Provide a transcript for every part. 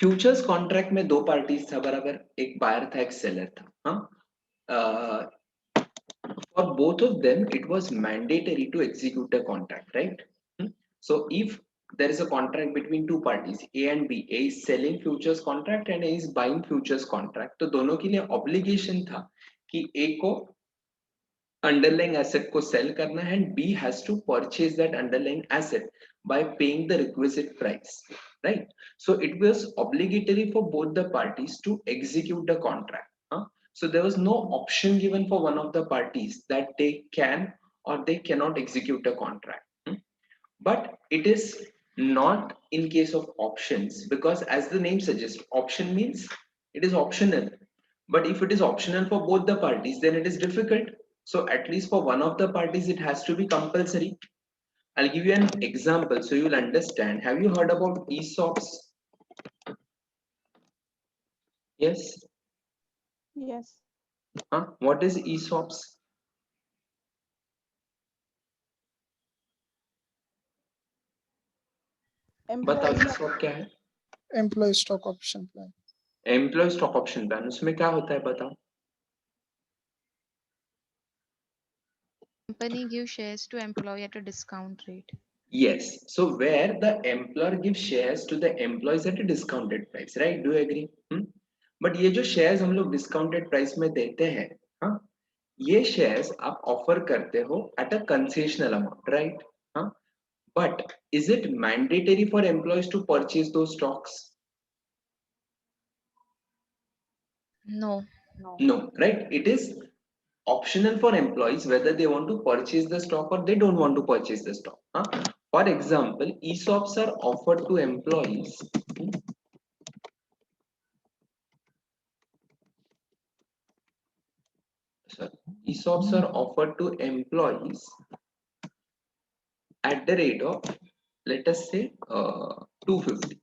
Futures contract में दो parties था बराबर, एक बायर था एक सेलर था. हाँ, for both of them it was mandatory to execute the contract, right? So if there is a contract between two parties A and B, A is selling futures contract and A is buying futures contract, तो दोनों के लिए obligation था कि A को underlying asset को sell करना है and B has to purchase that underlying asset by paying the requisite price, right? So it was obligatory for both the parties to execute the contract. So there was no option given for one of the parties that they can or they cannot execute the contract. But it is not in case of options, because as the name suggests, option means it is optional. But if it is optional for both the parties, then it is difficult. So at least for one of the parties, it has to be compulsory. I'll give you an example so you'll understand. Have you heard about ESOPs? Yes. Yes. What is ESOPs? बताओ Employee ESOP क्या है? Employee stock option plan. Employee stock option plan, उसमें क्या होता है बताओ? Company gives shares to employee at a discount rate. Yes, so where the employer gives shares to the employees at a discounted price, right? Do you agree? But ये जो shares हम लोग discounted price में देते हैं, हाँ, ये shares आप offer करते हो at a concessional amount, right? हाँ, but is it mandatory for employees to purchase those stocks? No. No, right? It is optional for employees whether they want to purchase the stock or they don't want to purchase the stock. For example, ESOPs are offered to employees. ESOPs are offered to employees at the rate of, let us say, 250.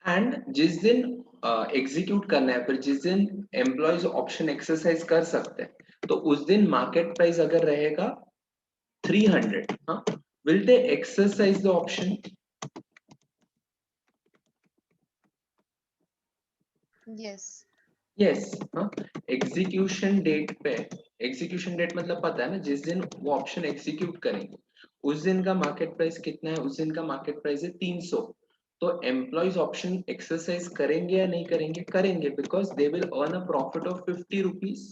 And जिस दिन execute करना है, फिर जिस दिन employees option exercise कर सकते हैं, तो उस दिन मार्केट प्राइस अगर रहेगा 300, will they exercise the option? Yes. Yes. Execution date पे, एग्जीक्यूशन डेट मतलब पता है ना, जिस दिन वो ऑप्शन एग्जीक्यूट करेंगे उस दिन का मार्केट प्राइस कितना है? उस दिन का मार्केट प्राइस है 300. तो एम्प्लॉयज ऑप्शन एक्सरसाइज करेंगे या नहीं करेंगे? करेंगे, because they will earn a profit of 50 rupees.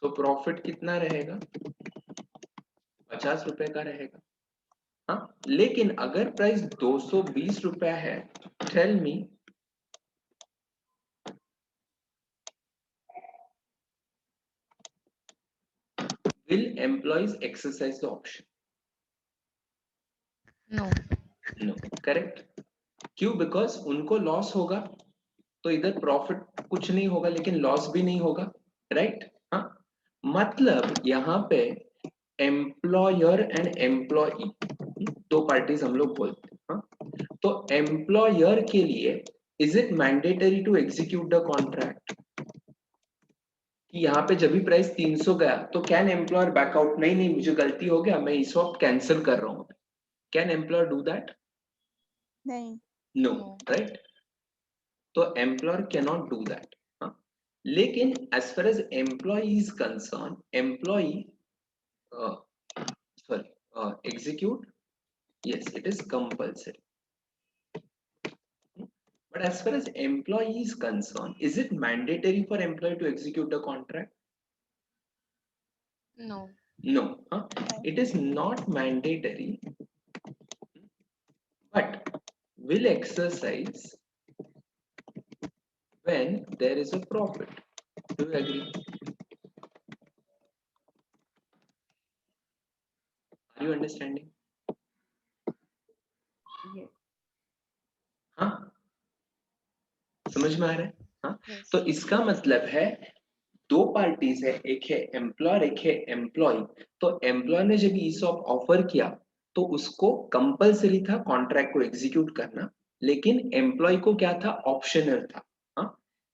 So profit कितना रहेगा? 50 रुपए का रहेगा. लेकिन अगर प्राइस 220 रुपया है, tell me, will employees exercise the option? No. No. Correct. क्यों? बिकॉज उनको लॉस होगा, तो इधर प्रॉफिट कुछ नहीं होगा लेकिन लॉस भी नहीं होगा, राइट? हाँ, मतलब यहाँ पे एम्प्लॉयर एंड एम्प्लॉई दो पार्टीज हम लोग बोलते हैं. तो एम्प्लॉयर के लिए is it mandatory to execute the contract? कि यहाँ पे जब भी प्राइस 300 गया तो कैन एम्प्लॉयर बैकआउट? नहीं नहीं, मुझे गलती हो गया, मैं इस वक्त कैंसिल कर रहा हूँ. Can employer do that? नहीं. No, No. राइट? तो employer can not do that. लेकिन as far as employ is concern, employ sorry execute, yes, it is compulsory. But as far as employee is concerned, is it mandatory for employee to execute the contract? No. No. It is not mandatory, but will exercise when there is a profit. Do you agree? Are you understanding? Yes. हाँ, समझ में आ रहा है? हाँ, Yes. तो इसका मतलब है दो पार्टीज है, एक है एम्प्लॉयर एक है एम्प्लॉय. तो एम्प्लॉयर ने जब ESOP ऑफर किया तो उसको कंपलसरी था कॉन्ट्रैक्ट को एग्जीक्यूट करना, लेकिन एम्प्लॉय को क्या था? ऑप्शनल था.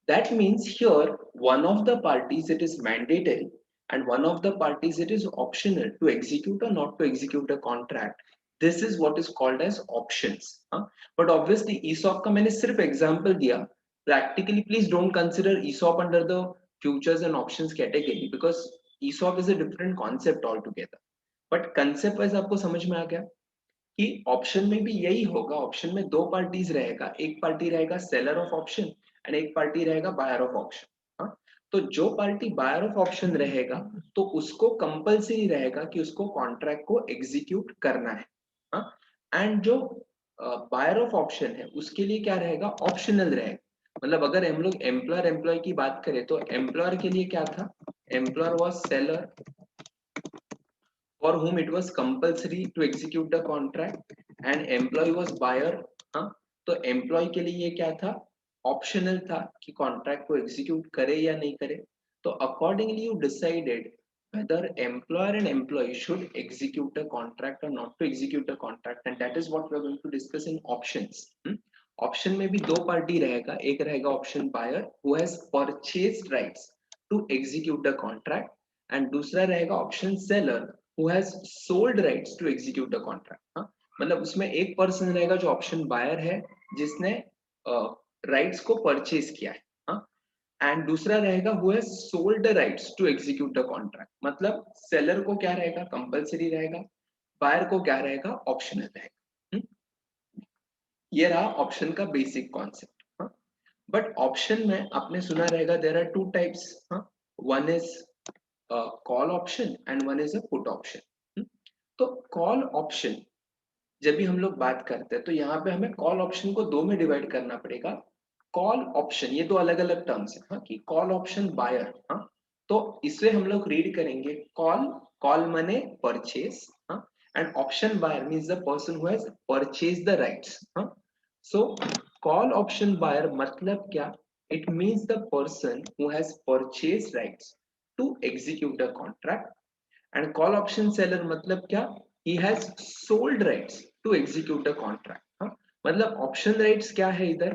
That means here one of the parties it is mandatory and one of the parties it is optional to execute or not to execute a contract. This is what is called as options. But obviously ESOP का मैंने सिर्फ example दिया. Practically please don't consider ESOP under the futures and options category because ESOP is a different concept all together. But concept wise आपको समझ में आ गया कि ऑप्शन में भी यही होगा. ऑप्शन में दो पार्टीज रहेगा. एक पार्टी रहेगा सेलर ऑफ ऑप्शन एंड एक पार्टी रहेगा बायर ऑफ ऑप्शन. तो जो पार्टी बायर ऑफ ऑप्शन रहेगा तो उसको कंपल्सरी रहेगा कि उसको कॉन्ट्रैक्ट को एग्जीक्यूट करना है. एंड जो बायर ऑफ ऑप्शन है उसके लिए क्या रहेगा, ऑप्शनल रहेगा. मतलब अगर हम लोग एम्प्लॉयर एम्प्लॉय की बात करें तो एम्प्लॉयर के लिए क्या था, employer was seller for whom it was compulsory to execute the contract and employee was buyer. तो एम्प्लॉय के लिए ये क्या था, ऑप्शनल था कि कॉन्ट्रैक्ट को एग्जीक्यूट करे या नहीं करे. तो accordingly you decided whether employer and employee should execute a contract or not to execute a contract, and that is what we are going to discuss in options. Option में भी दो party रहेगा. एक रहेगा option buyer who has purchased rights to execute the contract and दूसरा रहेगा option seller who has sold rights to execute the contract. मतलब उसमें एक पर्सन रहेगा जो ऑप्शन बायर है जिसने राइट्स को परचेज किया है. एंड दूसरा रहेगा who has sold the rights to execute the contract. मतलब सेलर को क्या रहेगा, कंपल्सरी रहेगा. बायर को क्या रहेगा, ऑप्शनल रहेगा. ये रहा ऑप्शन का बेसिक कॉन्सेप्ट. बट ऑप्शन में आपने सुना रहेगा there are two types. One is call option and one is a put option. तो कॉल ऑप्शन जब भी हम लोग बात करते हैं तो यहाँ पे हमें कॉल ऑप्शन को दो में डिवाइड करना पड़ेगा. कॉल ऑप्शन ये दो अलग अलग टर्म्स है कि कॉल ऑप्शन बायर. तो इसे हम लोग रीड करेंगे कॉल, कॉल मने purchase and option buyer means the person who has purchase the rights. So call option buyer मतलब क्या, it means the person who has purchase rights to execute the contract. And call option seller मतलब क्या, he has sold rights to execute the contract. मतलब option rights क्या है इधर,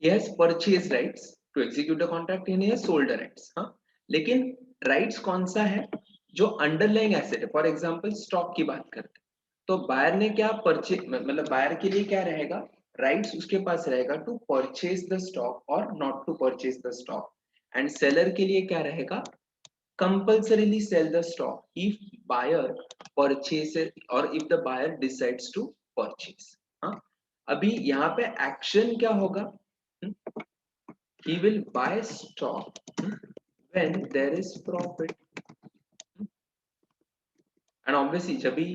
he has purchased rights to execute the contract and he has sold the rights. लेकिन rights कौन सा है, जो अंडरलाइंग एसेट है. फॉर एग्जांपल स्टॉक की बात करते हैं तो बायर ने क्या परचेज, मतलब बायर के लिए क्या रहेगा, राइट्स उसके पास रहेगा टू परचेज द स्टॉक और not to purchase the stock. And seller के लिए क्या रहेगा, compulsorily sell the stock if buyer purchases or if the buyer decides to purchase. अभी यहाँ पे एक्शन क्या होगा, he will buy stock when there is profit. and obviously जब भी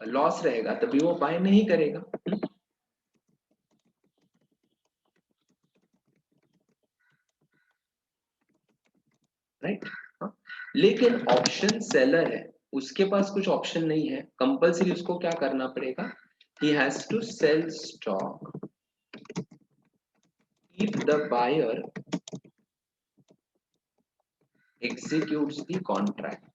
लॉस रहेगा तभी वो बाय नहीं करेगा. राइट. लेकिन ऑप्शन सेलर है उसके पास कुछ ऑप्शन नहीं है, कंपल्सरी उसको क्या करना पड़ेगा, he has to sell stock if the buyer executes the contract.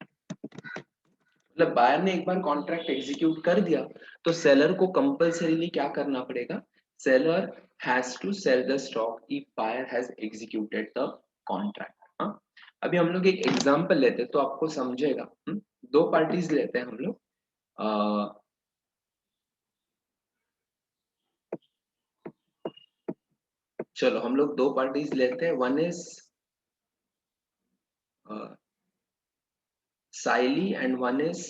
मतलब बायर ने एक बार कॉन्ट्रैक्ट एग्जीक्यूट कर दिया तो सेलर को कंपल्सरीली क्या करना पड़ेगा, seller has to sell the stock if buyer has executed the contract. अभी हम लोग एक एग्जांपल लेते हैं तो आपको समझेगा. दो पार्टीज लेते हैं हम लोग. चलो हम लोग दो पार्टीज लेते हैं. One is Saili and one is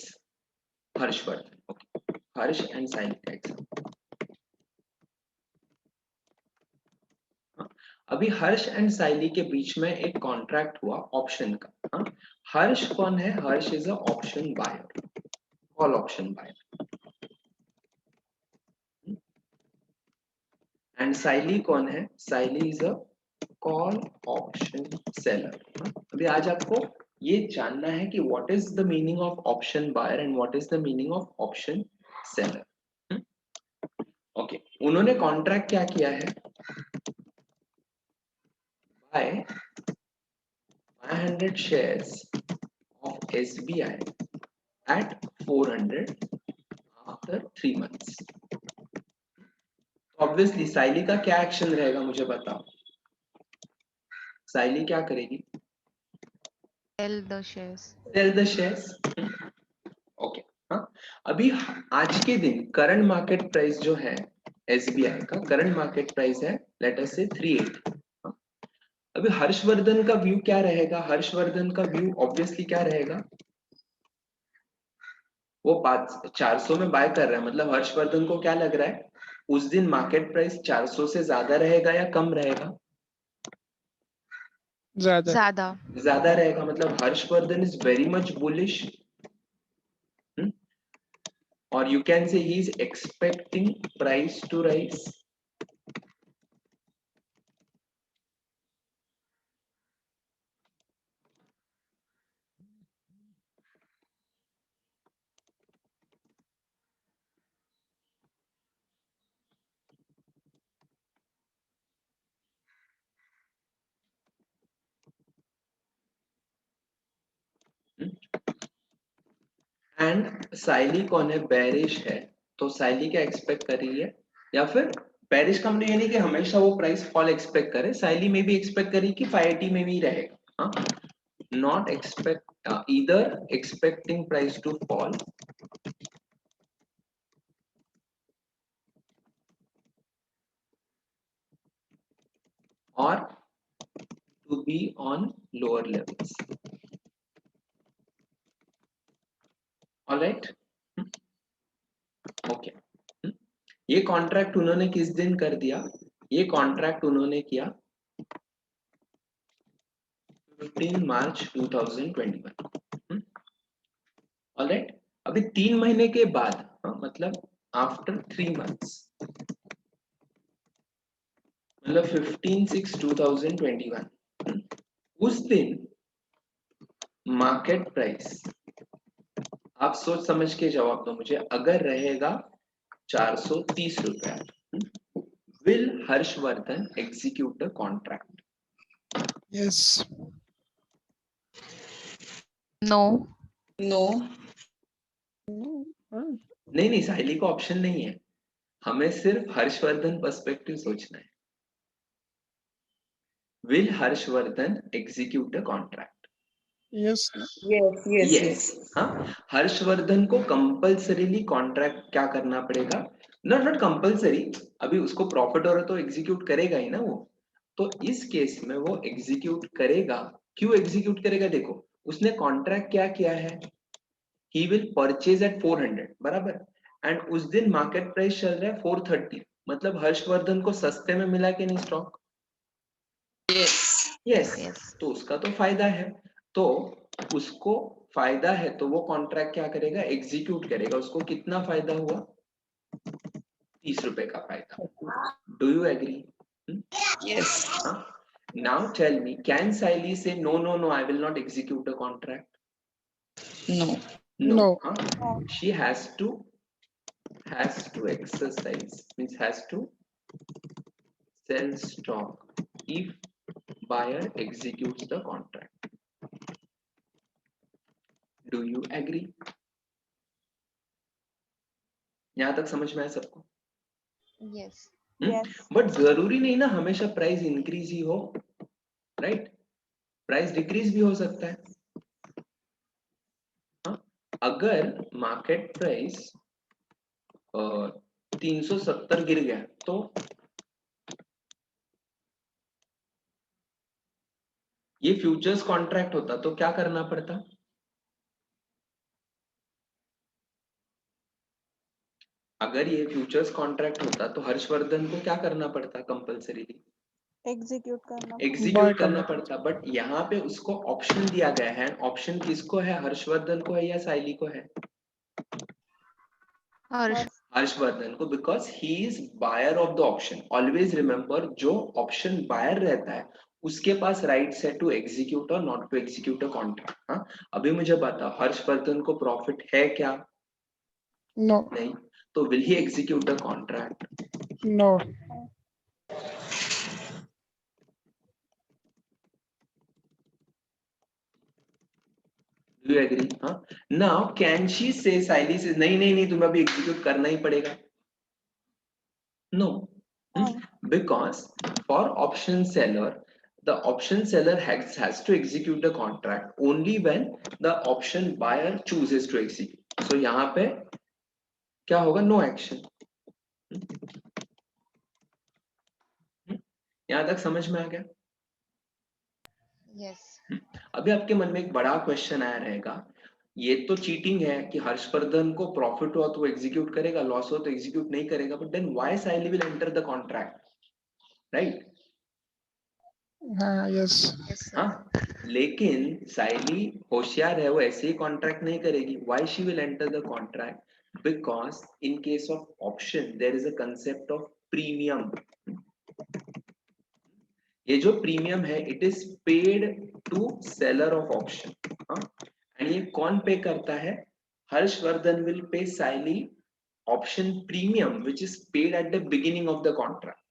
Harshvardhan. Okay, Harsh and Saili का एग्जांपल. अभी हर्ष एंड साइली के बीच में एक कॉन्ट्रैक्ट हुआ ऑप्शन का. हर्ष कौन है, Harsh is a option buyer, call option buyer. And Saili कौन है, Saili is a call option seller. अभी आज आपको ये जानना है कि what is the meaning of option buyer and what is the meaning of option seller. Okay, उन्होंने कॉन्ट्रैक्ट क्या किया है, buy 500 shares of SBI at 400 after 3 months. Obviously साइली का क्या एक्शन रहेगा मुझे बताओ, साइली क्या करेगी, Sell the shares. sell the shares. अभी आज के दिन करंट मार्केट प्राइस जो है एसबीआई का करंट मार्केट प्राइस है लेट अस से 380। अभी हर्षवर्धन का व्यू क्या रहेगा? हर्षवर्धन का व्यू ऑब्वियसली क्या रहेगा? वो 400 में बाय कर रहा है, मतलब हर्षवर्धन को क्या लग रहा है उस दिन मार्केट प्राइस 400 से ज्यादा रहेगा या कम रहेगा? ज्यादा ज्यादा। ज्यादा रहेगा, मतलब Harshvardhan is very much bullish, और you can say he is expecting price to rise. And Saili कौन है? बेरिश है, तो साइली क्या एक्सपेक्ट कर रही है? या फिर बेरिश का मतलब ये नहीं कि हमेशा वो प्राइस फॉल एक्सपेक्ट करे, साइली में भी एक्सपेक्ट करी कि 580 में भी रहेगा। हाँ, not expect either expecting price to fall or to be on lower levels. All right? Okay. ये कॉन्ट्रैक्ट उन्होंने किस दिन कर दिया? ये कॉन्ट्रैक्ट उन्होंने किया 15 मार्च 2021। All right? अभी 3 महीने के बाद, मतलब आफ्टर 3 मंथ्स, मतलब 15/6/2021 उस दिन मार्केट प्राइस, आप सोच समझ के जवाब दो मुझे, अगर रहेगा 430 रुपया, will Harshvardhan execute the contract? yes no. No. नहीं, साहिली का ऑप्शन नहीं है, हमें सिर्फ हर्षवर्धन पर्सपेक्टिव सोचना है। Will Harshvardhan execute the contract? yes Yes. हाँ, हर्षवर्धन को कंपल्सरीली कॉन्ट्रैक्ट क्या करना पड़ेगा? नॉट कंपल्सरी, अभी उसको प्रॉफिट हो रहा तो एग्जीक्यूट करेगा ही ना वो, तो इस केस में वो एग्जीक्यूट करेगा। क्यों एग्जीक्यूट करेगा? देखो उसने कॉन्ट्रैक्ट क्या किया है, ही विल परचेज एट 400, बराबर, एंड उस दिन मार्केट प्राइस चल रहा है 430, मतलब हर्षवर्धन को सस्ते में मिला कि नहीं स्टॉक? Yes. Yes, Yes. तो उसका तो फायदा है, तो उसको फायदा है तो वो कॉन्ट्रैक्ट क्या करेगा? एग्जीक्यूट करेगा। उसको कितना फायदा हुआ? 30 रुपए का फायदा। Do you agree? Yes. Now tell me, can Saili say no no no, I will not execute the contract? No. No. She has to exercise, means has to sell stock if buyer executes the contract. Do you agree? यहां तक समझ में आया सबको? Yes. Yes. But जरूरी नहीं ना हमेशा प्राइस इंक्रीज ही हो, राइट? प्राइस डिक्रीज भी हो सकता है। अगर मार्केट प्राइस 370 गिर गया तो ये फ्यूचर्स कॉन्ट्रैक्ट होता तो क्या करना पड़ता? अगर ये फ्यूचर्स कॉन्ट्रैक्ट होता तो हर्षवर्धन को क्या करना पड़ता? कंपल्सरीली एग्जीक्यूट करना एग्जीक्यूट करना पड़ता, बट यहाँ पे उसको ऑप्शन दिया गया है। ऑप्शन किसको है? हर्षवर्धन को है या साइली को है? हर्ष। हर्षवर्धन को, because he is buyer of the option. Always remember, जो ऑप्शन बायर रहता है उसके पास राइट्स है टू एग्जीक्यूट और not to execute a contract. हाँ, अभी मुझे बताओ हर्षवर्धन को प्रॉफिट है क्या? No. नहीं, तो will he execute the contract? No. Do you agree? हाँ, now can she say, साइली से नहीं नहीं नहीं तुम्हें अभी एग्जीक्यूट करना ही पड़ेगा? No, because for option seller, the option seller has to execute the contract only when the option buyer chooses to execute. So यहाँ पे क्या होगा? No action. यहां तक समझ में आ गया? Yes. अभी आपके मन में एक बड़ा क्वेश्चन आया रहेगा, ये तो चीटिंग है कि हर्षवर्धन को प्रॉफिट हुआ तो वो एग्जीक्यूट करेगा, लॉस हो तो एग्जीक्यूट नहीं करेगा, but then why Saili will enter the contract, right? Yes. Yes, sir. हाँ, लेकिन साइली होशियार है, वो ऐसे ही कॉन्ट्रैक्ट नहीं करेगी. Why she will enter the contract? Because in case of option there is a concept of premium. ये जो प्रीमियम है it is paid to seller of option. And ये कौन पे करता है? Harshvardhan will pay Saili option premium which is paid at the beginning of the contract.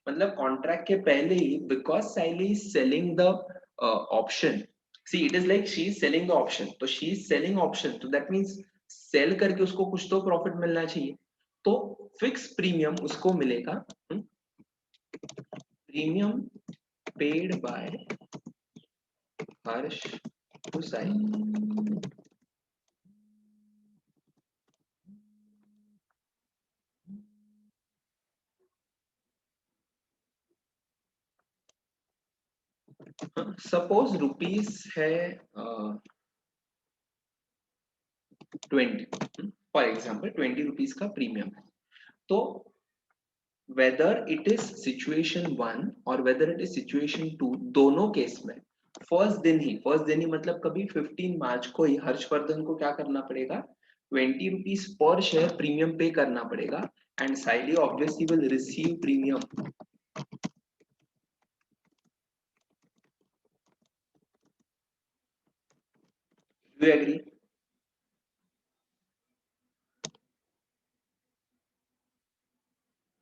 मतलब contract के पहले ही, because Saili is selling the option. See it is like she is selling the option, तो she is selling option, तो that means cell करके उसको कुछ तो प्रॉफिट मिलना चाहिए, तो फिक्स प्रीमियम उसको मिलेगा. Premium paid by Harsh to Sai. Suppose rupees है 20, फॉर एग्जाम्पल 20 रुपीस का प्रीमियम है. तो वेदर इट इज सिचुएशन 1 और वेदर इट इज सिचुएशन 2, दोनों केस में फर्स्ट दिन ही मतलब कभी 15 मार्च को ही हर्षवर्धन को क्या करना पड़ेगा? 20 रुपीस पर शेयर प्रीमियम पे करना पड़ेगा, and Saili obviously will receive premium. Do you agree?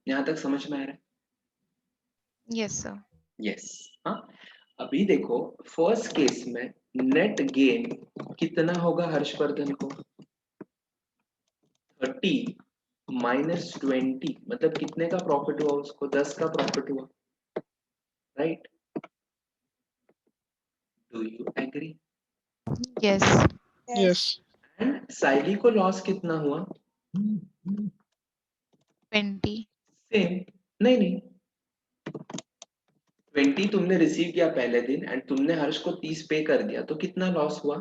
यहां तक समझ में आ रहा है? Yes, sir. यस. हाँ, अभी देखो फर्स्ट केस में नेट गेन कितना होगा हर्षवर्धन को? 30 माइनस 20, मतलब कितने का प्रॉफिट हुआ उसको? 10 का प्रॉफिट हुआ, right? Do you agree? Yes. Yes. And Saili को लॉस कितना हुआ? 20. सेम. नहीं, 20 तुमने रिसीव किया पहले दिन एंड तुमने हर्ष को 30 पे कर दिया, तो कितना लॉस हुआ?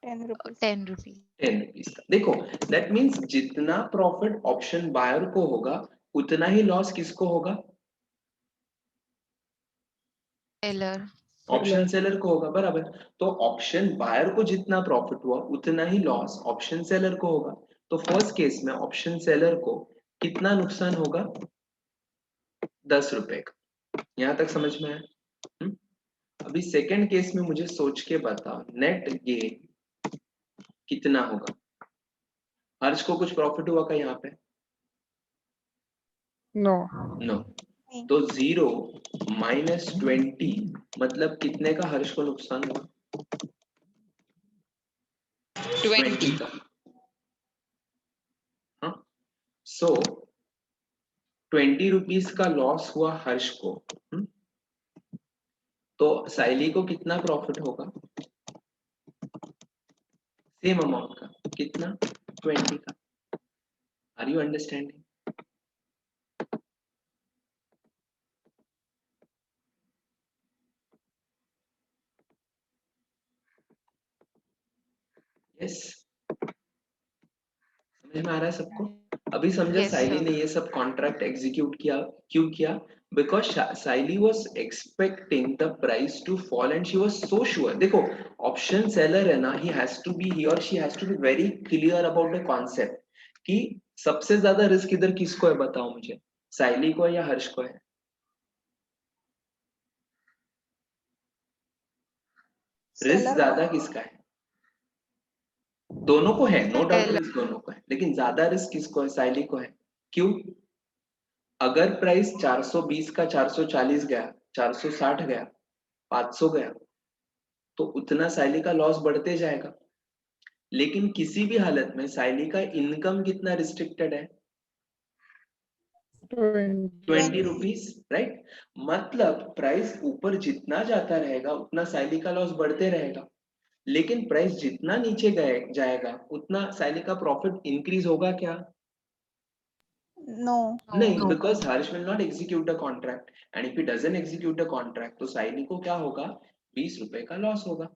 10 rupees. 10 rupees. 10 रुपीज का. देखो दैट मीन्स जितना प्रॉफिट ऑप्शन बायर को होगा उतना ही लॉस किसको होगा? Seller. ऑप्शन सेलर को होगा, बराबर. तो ऑप्शन बायर को जितना प्रॉफिट हुआ उतना ही लॉस ऑप्शन सेलर को होगा. तो फर्स्ट केस में ऑप्शन सेलर को कितना नुकसान होगा? 10 रुपए का. यहां तक समझ में आया? हम्म? अभी सेकंड केस में मुझे सोच के बताओ नेट गेन कितना होगा? हर्ष को कुछ प्रॉफिट हुआ का यहाँ पे? No. नो. तो 0 माइनस 20 मतलब कितने का हर्ष को नुकसान हुआ? 20 का. हाँ, सो 20 रुपीस का लॉस हुआ हर्ष को. तो साइली को कितना प्रॉफिट होगा? सेम अमाउंट का. कितना? 20 का. Are you understanding? यस. समझ में आ रहा है सबको? अभी समझा Yes, साइली sir. ने ये सब कॉन्ट्रैक्ट एग्जीक्यूट किया. क्यों किया? Because Saili was expecting the price to fall and she was so sure. देखो ऑप्शन सेलर है ना, ही और she has to be very clear about the concept कि सबसे ज्यादा रिस्क इधर किसको है, बताओ मुझे, साइली को है या हर्ष को है? रिस्क Seller ज्यादा किसका है? दोनों को है, नो डाउट Seller. रिस्क दोनों को है, लेकिन ज्यादा रिस्क किसको है? साइली को है. क्यों? अगर प्राइस 420 का 440 गया, 460 गया, 500 गया, तो उतना साइली का लॉस बढ़ते जाएगा. लेकिन किसी भी हालत में साइली का इनकम कितना रिस्ट्रिक्टेड है? 20 रुपीस, राइट? मतलब प्राइस ऊपर जितना जाता रहेगा उतना साइली का लॉस बढ़ते रहेगा. लेकिन प्राइस जितना नीचे जाएगा उतना सैली का प्रॉफिट इंक्रीज होगा क्या? No. नहीं, No. because Harsh will not execute the contract, and if he doesn't execute the contract, तो साइली को क्या होगा? 20 रुपए का लॉस होगा.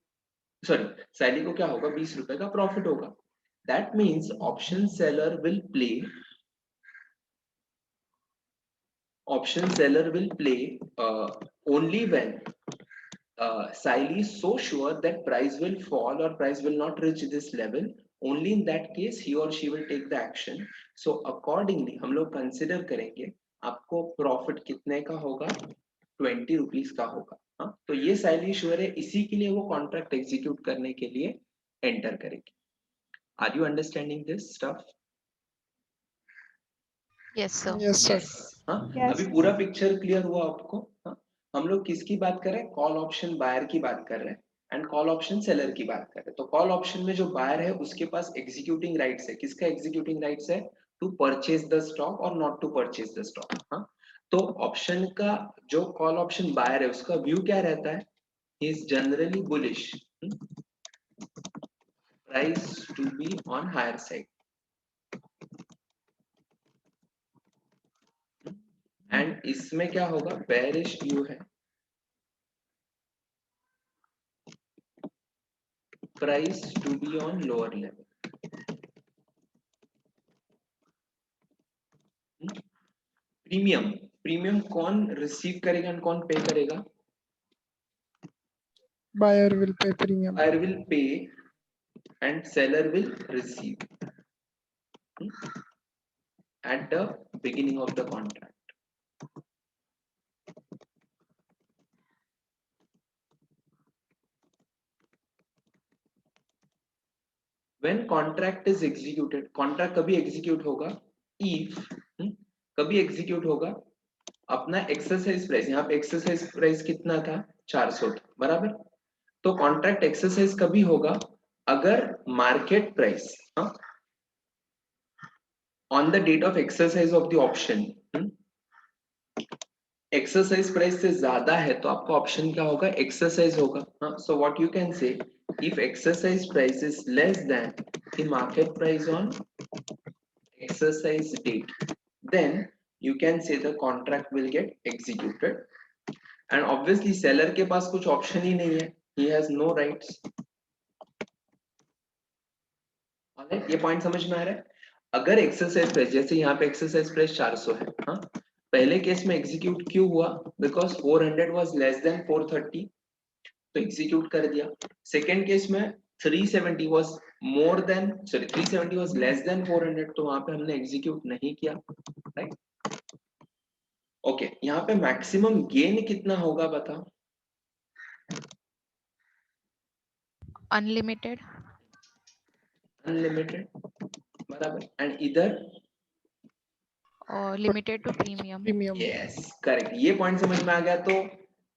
सॉरी, साइली को क्या होगा? 20 रुपए का प्रॉफिट होगा. That means option seller will play only when Saili is so sure that price will fall or price will not reach this level. Only in that case he or she will take the action. So accordingly हम लोग consider करेंगे आपको profit कितने का होगा? 20 rupees का होगा. हाँ, तो ये साइली श्योर है, इसी के लिए वो कॉन्ट्रैक्ट एग्जीक्यूट करने के लिए एंटर करेगी. Are you understanding this stuff? Yes, sir. Yes, sir. Yes. हाँ, Yes. अभी पूरा पिक्चर क्लियर हुआ आपको? हाँ, हम लोग किसकी बात कर रहे हैं? कॉल ऑप्शन बायर की बात कर रहे हैं एंड कॉल ऑप्शन सेलर की बात कर रहे हैं. तो कॉल ऑप्शन में जो बायर है उसके पास एग्जीक्यूटिंग राइट्स है. किसका एग्जीक्यूटिंग राइट्स है? टू परचेज द स्टॉक और not to purchase the stock. हाँ, तो ऑप्शन का जो कॉल ऑप्शन बायर है उसका व्यू क्या रहता है? He is generally bullish, price to be on higher side, and इसमें क्या होगा? बेयरिश व्यू है, price to be on lower level. Premium कौन रिसीव करेगा एंड कौन पे करेगा? Buyer will pay premium. Buyer will pay and seller will receive at the beginning of the contract. When contract is executed, contract कभी execute होगा? If कभी execute होगा? अपना exercise price, यहाँ पे एक्सरसाइज प्राइस कितना था? 400 था, बराबर. तो कॉन्ट्रैक्ट एक्सरसाइज कभी होगा? अगर market price on the date of exercise of the option exercise price से ज्यादा है तो आपका ऑप्शन क्या होगा? एक्सरसाइज होगा. So what you can say, if exercise price is less than the market price on exercise date, then you can say the contract will get executed. And obviously seller के पास कुछ option ही नहीं है, he has no rights. ये point समझ में आ रहा है? अगर एक्सरसाइज प्राइस, जैसे यहाँ पे एक्सरसाइज प्राइस 400 है, हाँ, पहले केस में एग्जीक्यूट क्यों हुआ? बिकॉज 400 वाज लेस देन 430, तो एग्जीक्यूट कर दिया. सेकेंड केस में 370 was more than, sorry 370 was less than 400, तो वहां पे हमने एग्जीक्यूट नहीं किया, राइट? ओके, यहाँ पे मैक्सिमम गेन कितना होगा बताओ? Unlimited. अनलिमिटेड, बराबर. एंड इधर Limited to premium. Premium. Yes, correct. ये पॉइंट समझ में आ गया तो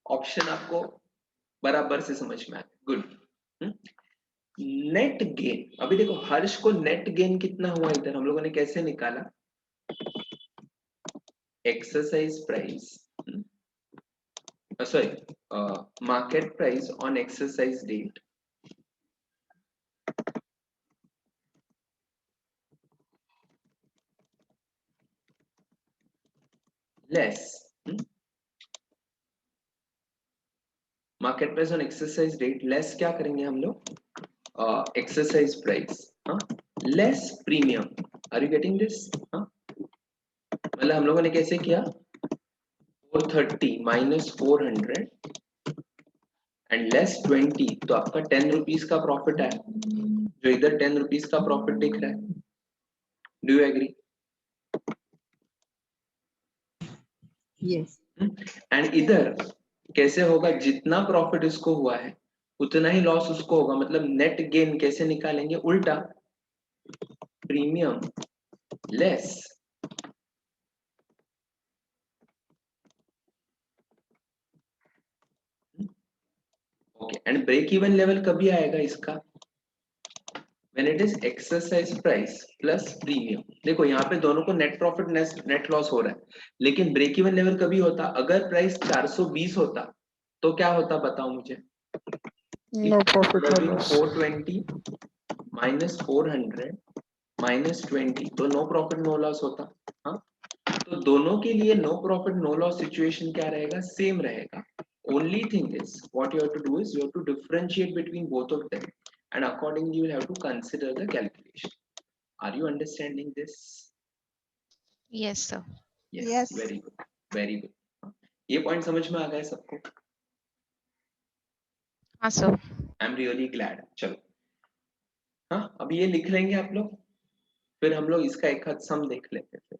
ऑप्शन आपको बराबर से समझ में आ गया. गुड. नेट गेन, अभी देखो हर्ष को नेट गेन कितना हुआ इधर हम लोगों ने कैसे निकाला? Exercise price, sorry, market price on exercise date less market price on exercise date less क्या करेंगे हम लोग? Exercise price less premium. Are you getting this? मतलब हम लोगों ने कैसे किया? 430 माइनस 400 एंड लेस 20, तो आपका 10 रुपीज का प्रॉफिट है, जो इधर 10 रुपीज का प्रॉफिट दिख रहा है. Do you agree? Yes. And इधर कैसे होगा? जितना प्रॉफिट इसको हुआ है उतना ही लॉस उसको होगा. मतलब नेट गेन कैसे निकालेंगे? उल्टा, premium less okay. And break even level कभी आएगा इसका? when it is exercise price plus premium. देखो यहाँ पे दोनों को नेट प्रॉफिट नेट लॉस हो रहा है, लेकिन ब्रेक इवन लेवल कभी होता? अगर प्राइस 420 होता तो क्या होता बताओ मुझे? No profit, no loss. 420 minus 400 minus 20 तो नो प्रॉफिट नो लॉस होता। हाँ, तो दोनों के लिए no profit no loss situation क्या रहेगा, सेम रहेगा। Only thing is what you have to do is you have to differentiate between both of them and accordingly you will have to consider the calculation. Are you understanding this? Yes, sir. Yes, Yes. very good, very good. ये point समझ में आ गया सबको? हाँ sir. I am really glad. चलो, हाँ, अभी ये लिख लेंगे आप लोग, फिर हम लोग इसका एक हाथ सम देख लेते हैं। फिर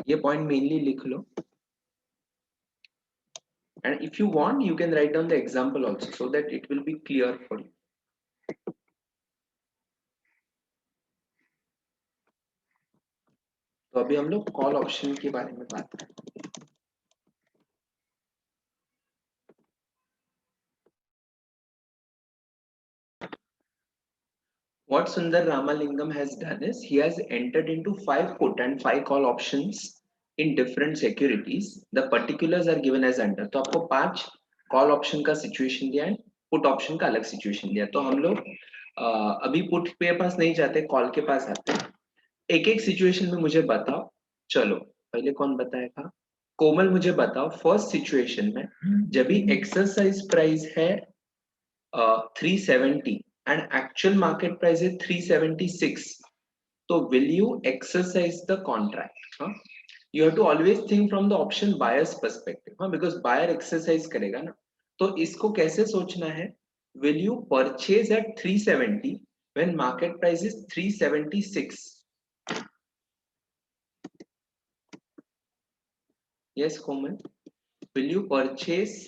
ये पॉइंट मेनली लिख लो, and if you want you can write down the example also so that it will be clear for you. तो अभी हम लोग कॉल ऑप्शन के बारे में बात करें। What Sundar Ramalingam has done is he has entered into 5 put and 5 call options in different securities. The particulars are given as under. तो आपको 5 कॉल ऑप्शन का सिचुएशन दिया है, पुट ऑप्शन का अलग सिचुएशन दिया। तो हम लोग अभी पुट के पास नहीं जाते, कॉल के पास आते हैं। एक एक सिचुएशन में मुझे बताओ। चलो, पहले कौन बताएगा? कोमल मुझे बताओ, फर्स्ट सिचुएशन में जब भी एक्सरसाइज प्राइस है 370 and actual market price is 376, so will you exercise the contract? You have to always think from the option buyer's perspective, because buyer exercise करेगा ना। तो इसको कैसे सोचना है? Will you purchase at 370 when market price is 376? Yes, Komal, will you purchase?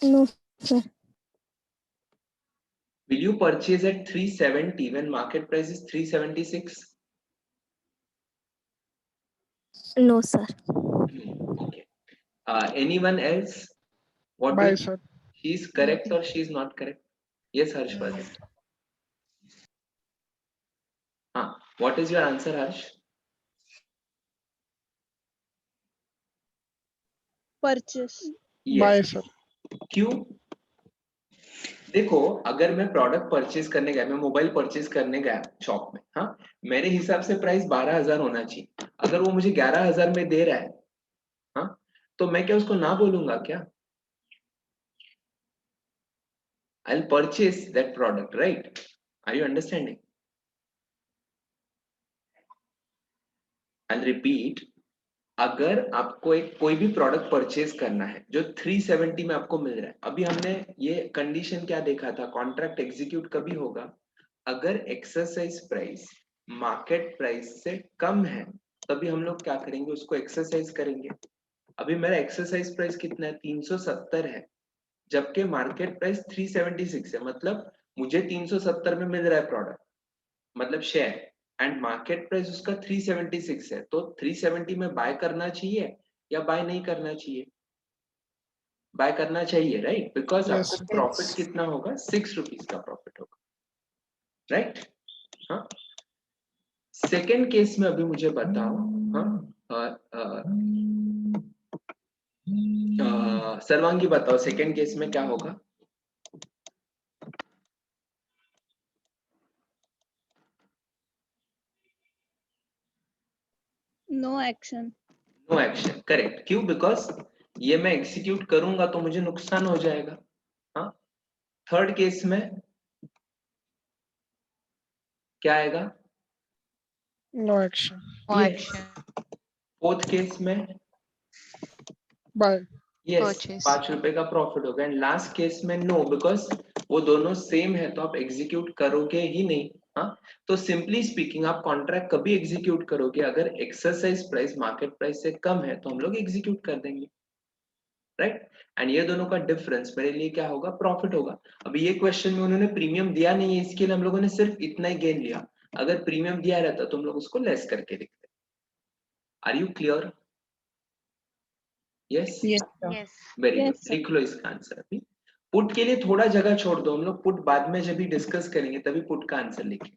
No, sir. Will you purchase at 370 when market price is 376? No, sir. Okay. Anyone else? What Buy, will sir. she is correct or she is not correct? Yes, Harshvardhan. What is your answer, Harsh? Purchase. Buy, Yes. sir. क्यों? देखो, अगर मैं product purchase करने गया, मैं mobile purchase करने गया shop में, हाँ, मेरे हिसाब से प्राइस 12,000 होना चाहिए। अगर वो मुझे 11,000 में दे रहा है, हाँ, तो मैं क्या उसको ना बोलूंगा क्या? I'll purchase that product, right? Are you understanding? I'll repeat. अगर आपको एक कोई भी प्रोडक्ट परचेज करना है जो 370 में आपको मिल रहा है, अभी हमने ये कंडीशन क्या देखा था, कॉन्ट्रैक्ट एग्जीक्यूट कभी होगा अगर एक्सरसाइज प्राइस मार्केट प्राइस से कम है, तभी हम लोग क्या करेंगे, उसको एक्सरसाइज करेंगे। अभी मेरा एक्सरसाइज प्राइस कितना है, 370 है, जबकि मार्केट प्राइस 376 है, मतलब मुझे 370 में मिल रहा है प्रोडक्ट, मतलब शेयर, एंड मार्केट प्राइस उसका 376 है, तो 370 में बाय करना चाहिए या बाय नहीं करना चाहिए? बाय करना चाहिए, राइट? बिकॉज Yes, आपको sir. प्रॉफिट कितना होगा, 6 रुपीज का प्रॉफिट होगा, राइट? हाँ, सेकेंड केस में अभी मुझे बताओ, सर्वांगी बताओ, सेकेंड केस में क्या होगा? No action. No action, correct. क्यों? बिकॉज ये मैं एग्जीक्यूट करूंगा तो मुझे नुकसान हो जाएगा। हाँ, थर्ड केस में क्या आएगा? No action. No Yes. action. Fourth case में Buy. Yes, Purchase. 5 रुपए का प्रॉफिट होगा, एंड लास्ट केस में नो, बिकॉज वो दोनों सेम है तो आप एग्जीक्यूट करोगे ही नहीं। हाँ, तो सिंपली स्पीकिंग आप कॉन्ट्रैक्ट कभी एग्जीक्यूट करोगे अगर एक्सरसाइज प्राइस मार्केट प्राइस से कम है, तो हम लोग एग्जीक्यूट कर देंगे, राइट? एंड ये दोनों का डिफरेंस मेरे लिए क्या होगा, प्रॉफिट होगा। अभी ये क्वेश्चन में उन्होंने प्रीमियम दिया नहीं है, इसके लिए हम लोगों ने सिर्फ इतना ही गेन लिया। अगर प्रीमियम दिया रहता तो हम लोग उसको लेस करके लिखते। Are you clear? Yes, Yes, sir. Yes. Very good. Yes, sir. लिख लो इसका आंसर। अभी पुट के लिए थोड़ा जगह छोड़ दो, हम लोग पुट बाद में जब भी डिस्कस करेंगे तभी पुट का आंसर लिखेंगे।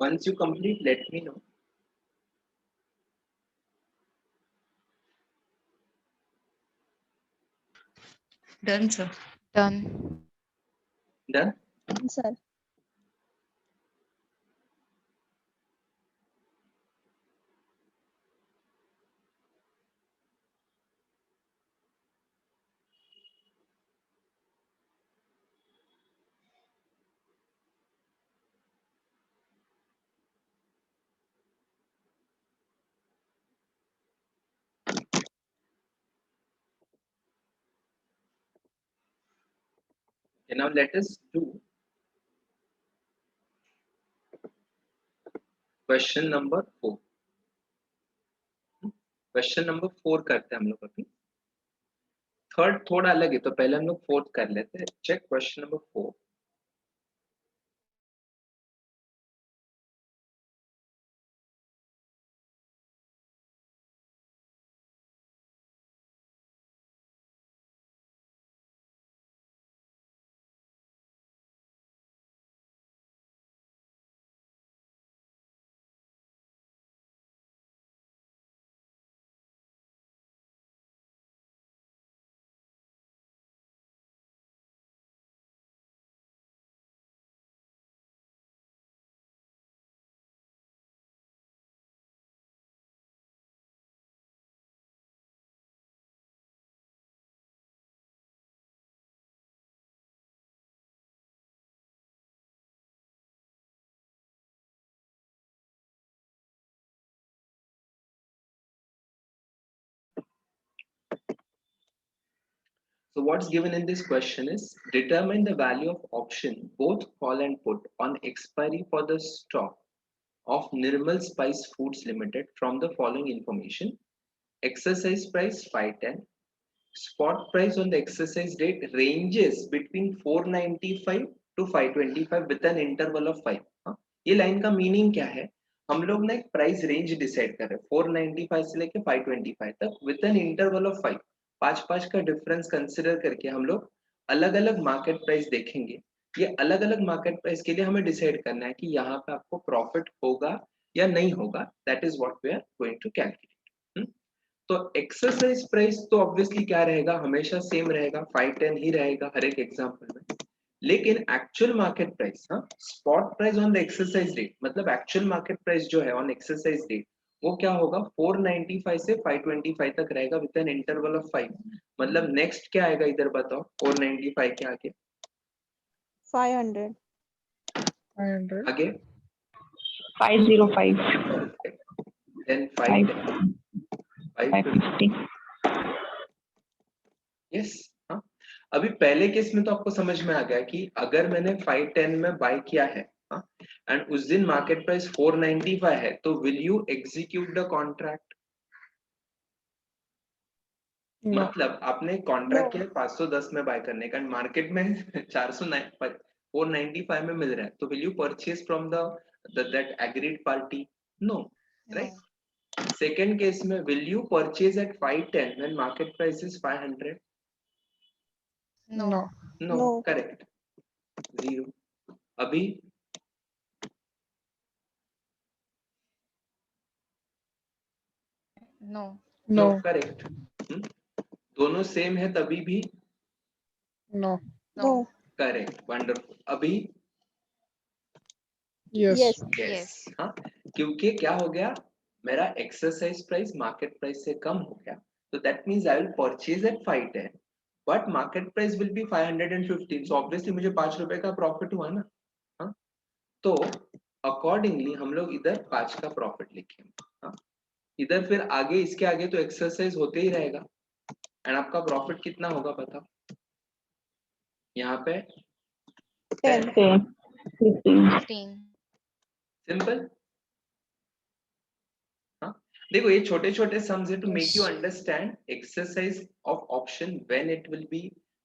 Once you complete, let me know. Done, sir. Done. Done? Sir. Okay, now let us do question number 4. Question number 4 करते हैं हम लोग अभी. थर्ड थोड़ा अलग है तो पहले हम लोग फोर्थ कर लेते हैं. Check question number 4. So what's given in this question is determine the value of option both call and put on expiry for the stock of Nirmal Spice Foods Limited from the following information. Exercise price 510. Spot price on the exercise date ranges between 495 to 525 with an interval of 5. हाँ? ये line का meaning क्या है? हम लोग ना एक price range decide कर रहे हैं 495 से लेके 525 तक विद एन इंटरवल ऑफ 5. 5 का डिफरेंस कंसिडर करके हम लोग अलग अलग मार्केट प्राइस देखेंगे. ये अलग अलग मार्केट प्राइस के लिए हमें डिसाइड करना है कि यहाँ पे आपको प्रॉफिट होगा या नहीं होगा. That is what we are going to calculate. तो एक्सरसाइज प्राइस तो ऑब्वियसली क्या रहेगा, हमेशा सेम रहेगा, 510 ही रहेगा हर एक एग्जांपल में. लेकिन एक्चुअल मार्केट प्राइस, हाँ, spot price on the exercise date मतलब एक्चुअल मार्केट प्राइस जो है ऑन एक्सरसाइज डेट वो क्या होगा 495 से 525 तक रहेगा विद एन इंटरवल ऑफ 5. मतलब नेक्स्ट क्या आएगा इधर बताओ 495 के आगे 500. 500. आगे 505. देन 510 550. 550. यस. हाँ, अभी पहले केस में तो आपको समझ में आ गया कि अगर मैंने 510 में बाय किया है एंड उस दिन मार्केट प्राइस 495 है तो will you execute the contract. No. मतलब आपने कॉन्ट्रैक्ट किया 510 में बाय करने का, मार्केट में 495 में मिल रहा है तो will you purchase from the that agreed party? No, right. Second case में will you purchase at 510 when market price is 500? No. No. No, No. Correct. 0. अभी No. No, No. करेक्ट. दोनों सेम है तभी भी No. No. करेक्ट. वंडरफुल. अभी Yes. Yes. Yes. हाँ, क्योंकि क्या हो गया मेरा एक्सरसाइज प्राइस मार्केट प्राइस से कम हो गया तो that means I will purchase at 510 but market price will be 515. So obviously मुझे 5 रुपए का प्रॉफिट हुआ ना. हाँ, तो अकॉर्डिंगली हम लोग इधर 5 का प्रॉफिट लिखेंगे. हाँ, इधर फिर आगे इसके आगे तो एक्सरसाइज होते ही रहेगा एंड आपका प्रॉफिट कितना होगा बताओ यहाँ पे 10. 10. 15. 15. सिंपल. हाँ, देखो ये छोटे छोटे सम्स है to make you Yes. Understand exercise of option when it will be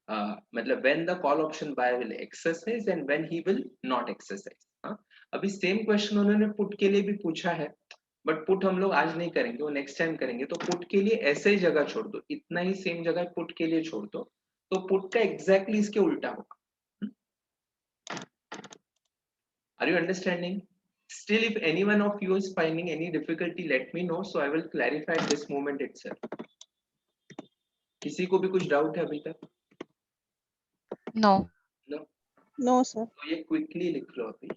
मतलब when the call option buy will exercise and when he will not exercise. हाँ, अभी सेम क्वेश्चन उन्होंने पुट के लिए भी पूछा है बट पुट हम लोग आज नहीं करेंगे, वो नेक्स्ट टाइम करेंगे. तो पुट के लिए ऐसे ही जगह छोड़ दो, इतना ही सेम जगह पुट के लिए छोड़ दो तो पुट का एग्जैक्टली इसके उल्टा होगा. Are you understanding? Still, if anyone of you is finding any difficulty, let me know. So I will clarify at this moment itself. किसी को भी कुछ डाउट है अभी तक? No. No. No, sir. तो ये क्विकली लिख लो अभी.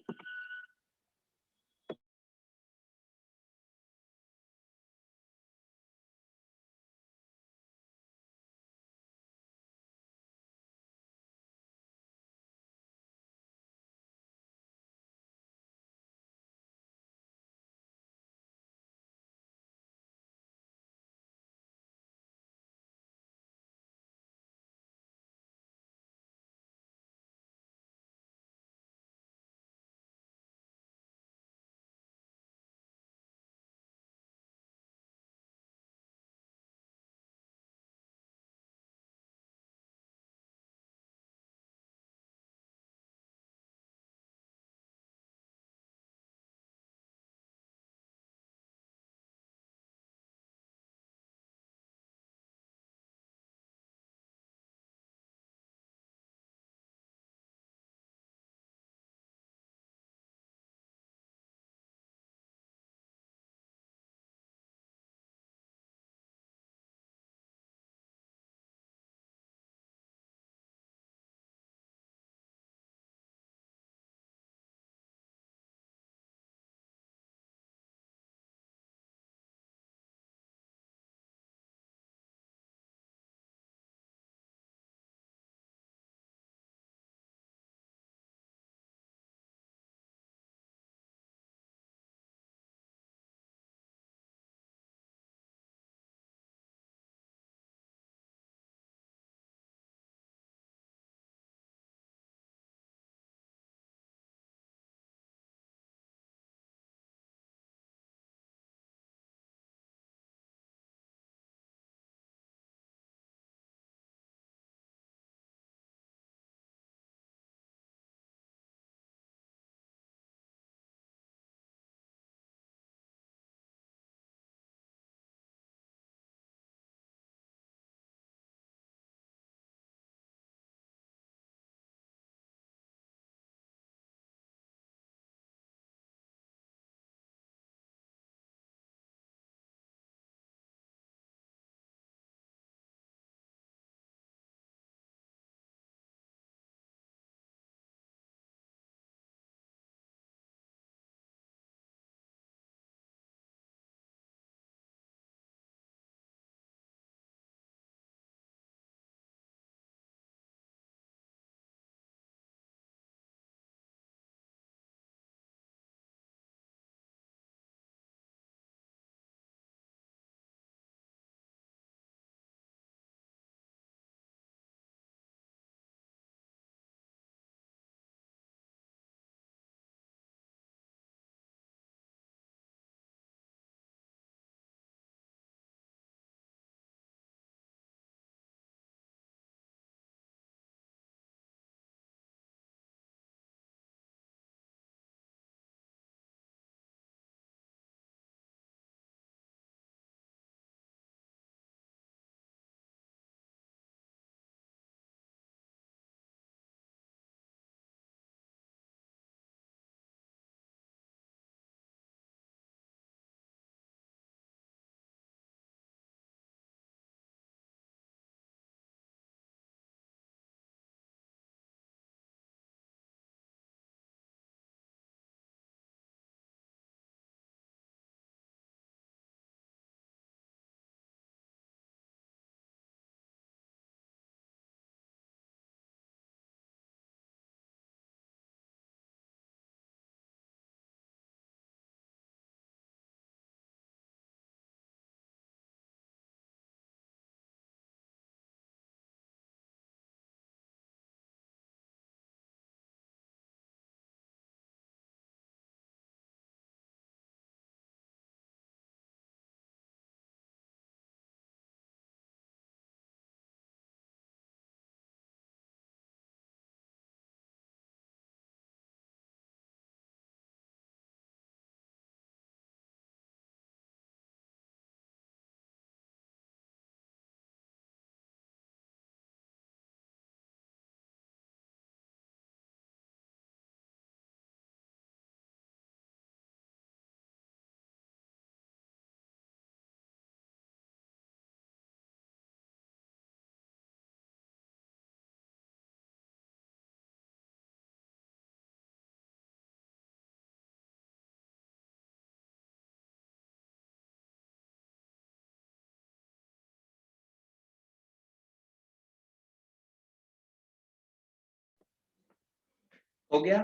हो गया?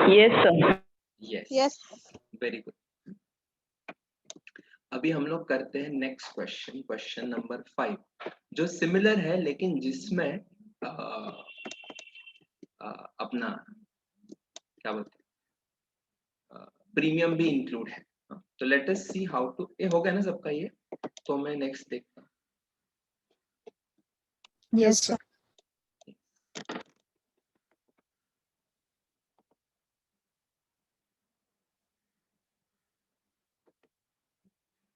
Yes, sir. Yes Yes. Very good. अभी हम लोग करते हैं नेक्स्ट क्वेश्चन, क्वेश्चन नंबर 5, जो सिमिलर है लेकिन जिसमें अपना क्या बोलते हैं प्रीमियम भी इंक्लूड है। तो let us see how to, ये हो गया ना सबका ये? तो मैं नेक्स्ट देखता हूँ। Yes, sir.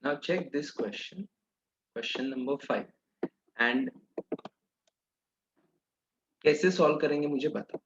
Now check this question, question number 5, and कैसे सॉल्व करेंगे मुझे बताओ।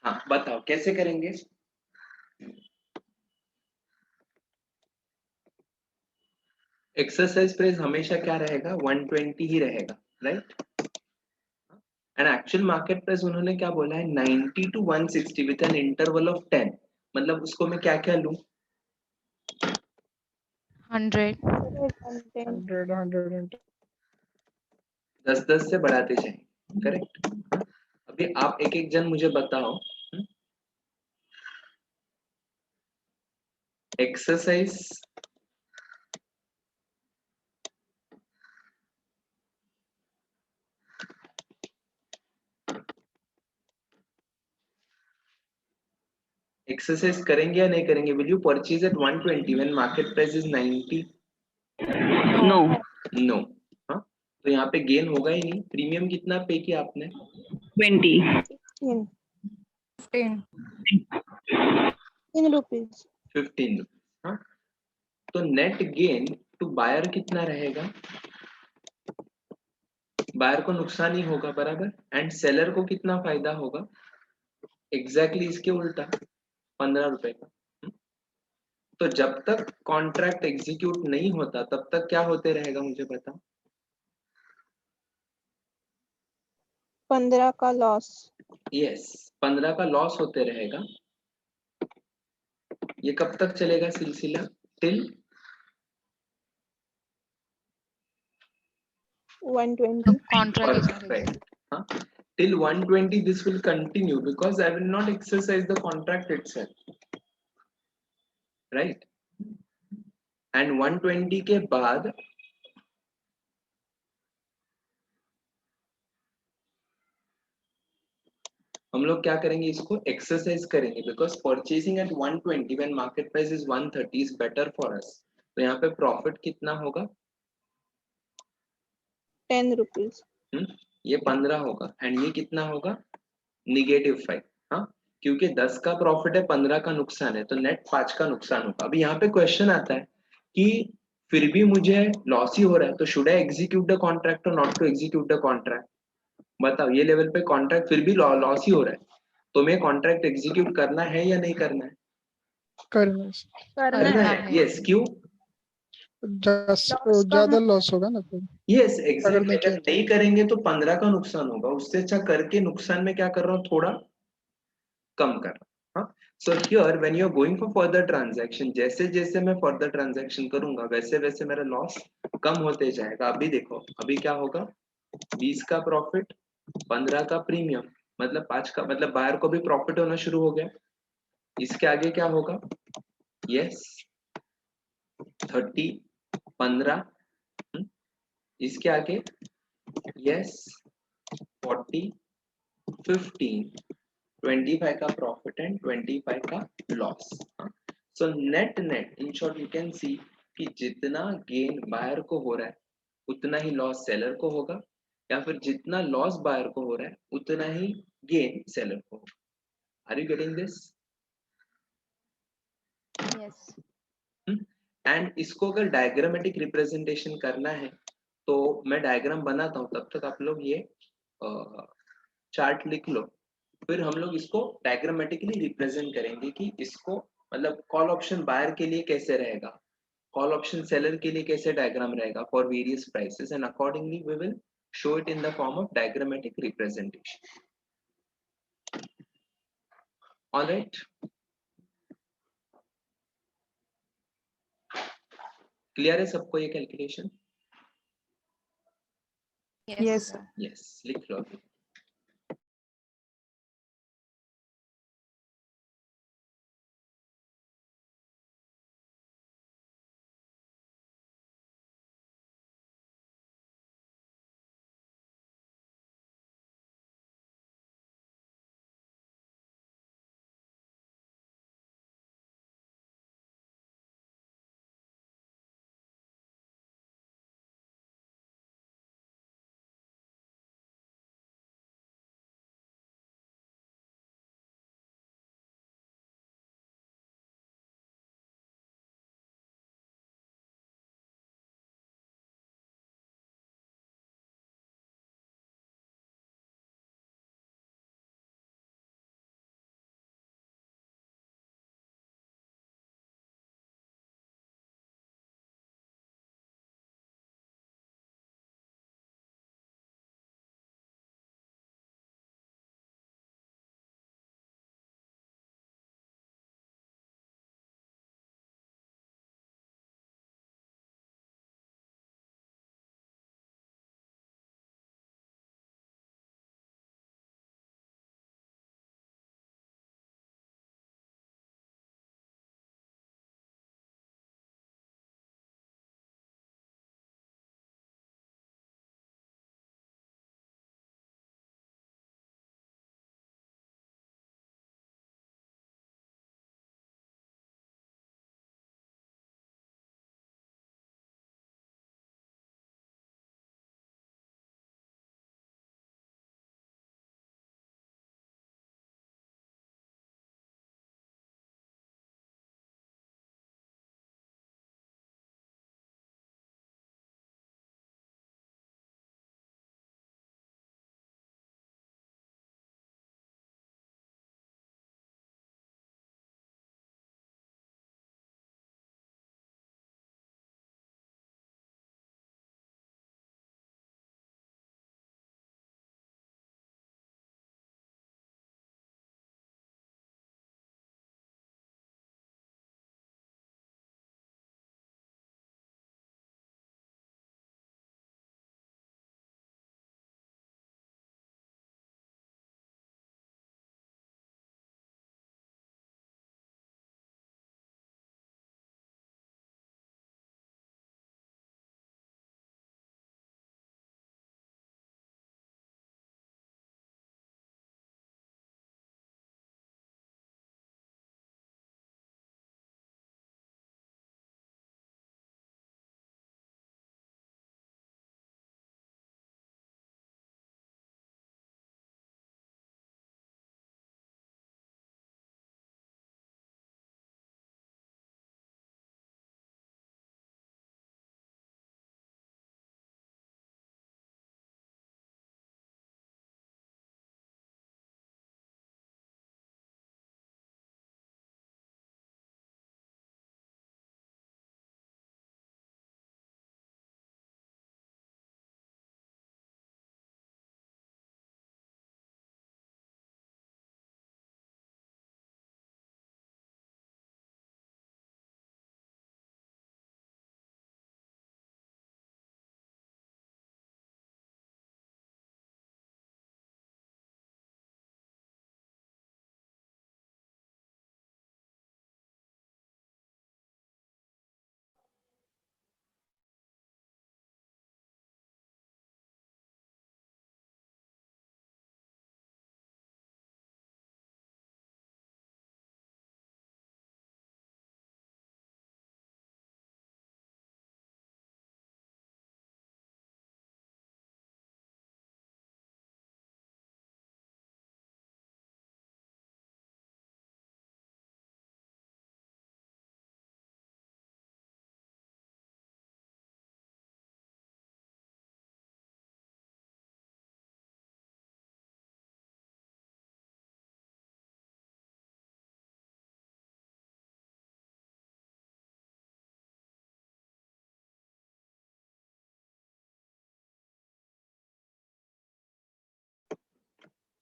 हाँ बताओ कैसे करेंगे? एक्सरसाइज प्राइस हमेशा क्या रहेगा? 120 ही रहेगा, right? And actual market price उन्होंने क्या बोला है? 90 to 160 with an interval of 10। मतलब उसको मैं क्या क्या लूं? 100. 110. 100 10 से बढ़ाते जाएं, करेक्ट? अभी आप एक एक जन मुझे बताओ, एक्सरसाइज एक्सरसाइज करेंगे या नहीं करेंगे? Will you purchase at 120 when market price is 90? No. No. हाँ, तो यहाँ पे गेन होगा ही नहीं। प्रीमियम कितना पे किया आपने? 20. 15. 15. 15 rupees. 15 रुपीज। हाँ, तो नेट गेन टू बायर कितना रहेगा? बायर को नुकसान ही होगा, बराबर। एंड सेलर को कितना फायदा होगा? एग्जैक्टली इसके उल्टा, 15 रुपए का। तो जब तक कॉन्ट्रैक्ट एग्जीक्यूट नहीं होता तब तक क्या होते रहेगा, मुझे बताओ। 15 का लॉस. यस, 15 का लॉस होते रहेगा। ये कब तक चलेगा सिलसिला? Till 120. Contract is not perfect. Huh? Till 120 this will continue because I will not exercise the contract itself, right? And 120 के बाद हम लोग क्या करेंगे? इसको एक्सरसाइज करेंगे because purchasing at 120 when market price is 130 is better for us. तो यहाँ पे प्रॉफिट कितना होगा? 10 rupees. ये 15 होगा एंड ये कितना होगा? -5। हाँ, क्योंकि 10 का प्रॉफिट है, 15 का नुकसान है, तो नेट 5 का नुकसान होगा। अभी यहाँ पे क्वेश्चन आता है कि फिर भी मुझे लॉस ही हो रहा है, तो should I execute the contract और not to execute the contract? बताओ, ये लेवल पे कॉन्ट्रैक्ट फिर भी लॉस ही हो रहा है, तो मैं कॉन्ट्रैक्ट एग्जीक्यूट करना है या नहीं करना है? करना करना है। है। यस, क्यों? ज्यादा लॉस होगा ना फिर यस अगर एग्जैक्टली। मैं अगर किया तो। नहीं करेंगे तो 15 का नुकसान होगा, उससे अच्छा करके नुकसान में क्या कर रहा हूँ? थोड़ा कम कर रहा हूँ। So here when you are going for further transaction, जैसे जैसे मैं फर्दर ट्रांजैक्शन करूंगा वैसे वैसे मेरा लॉस कम होते जाएगा। अभी देखो, अभी क्या होगा? 20 का प्रॉफिट, 15 का प्रीमियम, मतलब 5 का, मतलब बायर को भी प्रॉफिट होना शुरू हो गया। इसके आगे क्या होगा? यस 30, 15, इसके आगे यस 40, 15, 25 का प्रॉफिट एंड 25 का loss. So net net in short you can see कि जितना गेन बायर को हो रहा है उतना ही लॉस सेलर को होगा, या फिर जितना लॉस बायर को हो रहा है उतना ही गेन सेलर को होगा। Are you getting this? Yes. And इसको अगर डायग्रामेटिक रिप्रेजेंटेशन करना है तो मैं डायग्राम बनाता हूँ, तब तक आप लोग ये चार्ट लिख लो। फिर हम लोग इसको डायग्रामेटिकली रिप्रेजेंट करेंगे कि इसको, मतलब कॉल ऑप्शन बायर के लिए कैसे रहेगा, कॉल ऑप्शन सेलर के लिए कैसे डायग्राम रहेगा for various prices, and accordingly we will show it in the form of diagrammatic representation. Alright, clear है सबको ये कैलकुलेशन? Yes. यस, लिख लो अभी।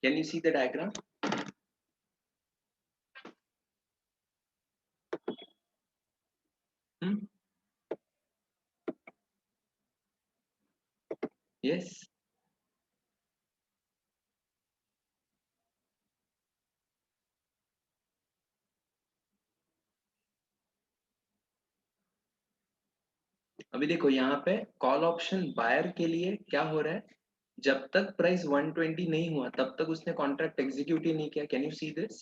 Can you see the diagram? Hmm? Yes. अभी देखो यहाँ पे कॉल ऑप्शन बायर के लिए क्या हो रहा है, जब तक प्राइस 120 नहीं हुआ तब तक उसने कॉन्ट्रैक्ट एग्जीक्यूट ही नहीं किया. Can you see this?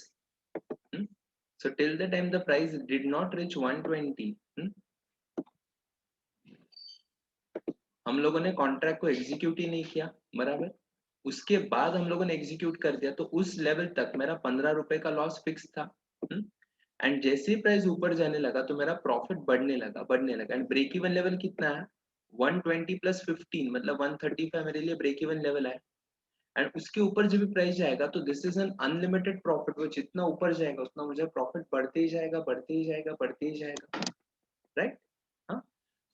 So till the time the price did not reach 120, हम लोगों ने कॉन्ट्रैक्ट को एग्जीक्यूट ही नहीं किया, बराबर. उसके बाद हम लोगों ने एग्जीक्यूट कर दिया, तो उस लेवल तक मेरा 15 रुपए का लॉस फिक्स था. एंड जैसे ही प्राइस ऊपर जाने लगा तो मेरा प्रॉफिट बढ़ने लगा. एंड ब्रेक इवन लेवल कितना है? 120 प्लस 15 मतलब 135 मेरे लिए ब्रेक इवन लेवल है. एंड उसके ऊपर जब भी प्राइस जाएगा तो this is an unlimited profit. वो जितना ऊपर जाएगा उतना मुझे प्रॉफिट बढ़ते ही जाएगा. राइट? हाँ.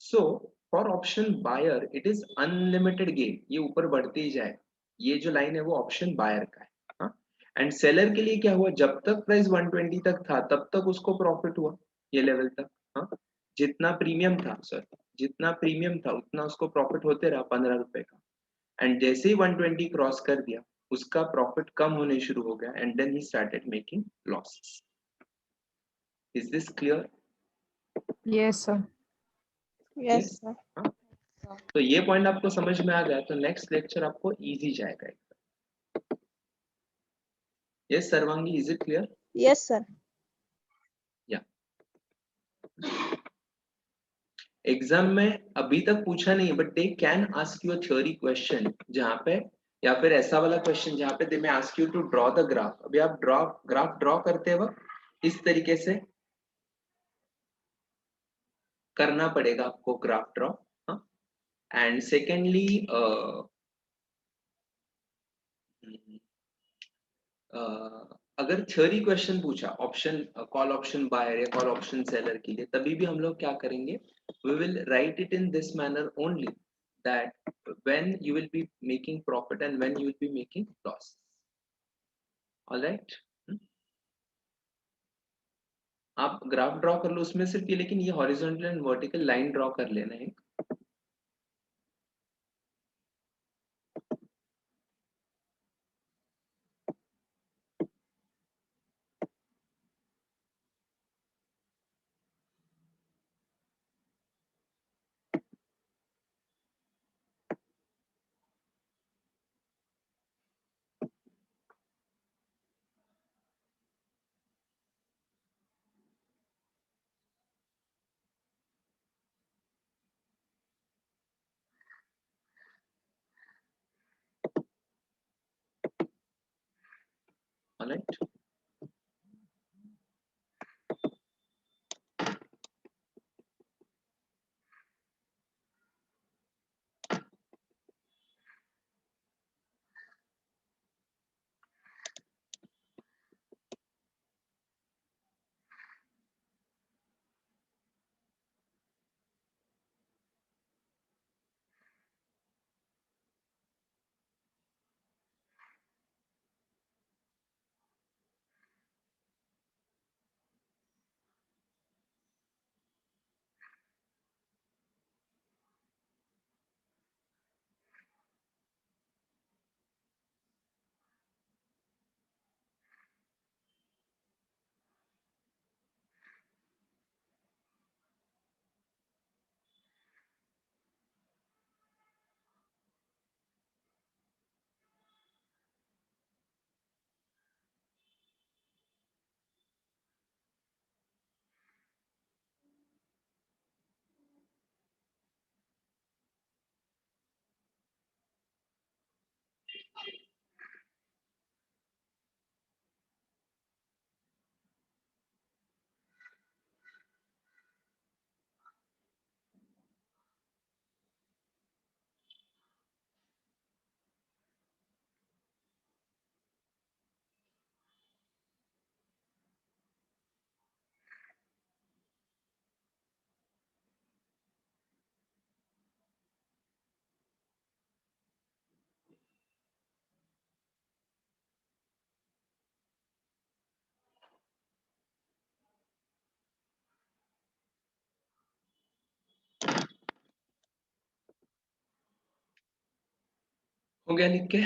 So for option buyer it is unlimited gain. ये ऊपर बढ़ते ही जाएगा. ये जो लाइन है वो ऑप्शन बायर का है. हाँ. एंड सेलर के लिए क्या हुआ, जब तक प्राइस 120 तक था तब तक उसको प्रॉफिट हुआ ये लेवल तक. हाँ. जितना प्रीमियम था उतना उसको प्रॉफिट होते रहा 15 रुपए का. एंड जैसे ही 120 क्रॉस कर दिया उसका प्रॉफिट कम होने शुरू हो गया. And then he started making losses. Is this clear? Yes, sir. Yes, Yes. sir. हाँ. तो ये पॉइंट आपको समझ में आ गया तो नेक्स्ट लेक्चर आपको इजी जाएगा. Yes Sarvangi, is it clear? Yes, sir. Exam में अभी तक पूछा नहीं but they can ask you a theory question जहां पे, या फिर ऐसा वाला क्वेश्चन जहां पे they may ask you to draw the graph. अभी आप ग्राफ ड्रॉ करते वक्त इस तरीके से करना पड़ेगा आपको ग्राफ ड्रॉ. एंड सेकेंडली अगर थ्योरी क्वेश्चन पूछा ऑप्शन कॉल ऑप्शन बायर या कॉल ऑप्शन सेलर के लिए, तभी भी हम लोग क्या करेंगे, we will write it in this manner only that when you will be making profit and when you will be making loss. Alright. आप ग्राफ ड्रॉ कर लो उसमें सिर्फ ये, लेकिन ये horizontal and vertical line draw कर लेना है. ऑलराइट. हो गया लिख के?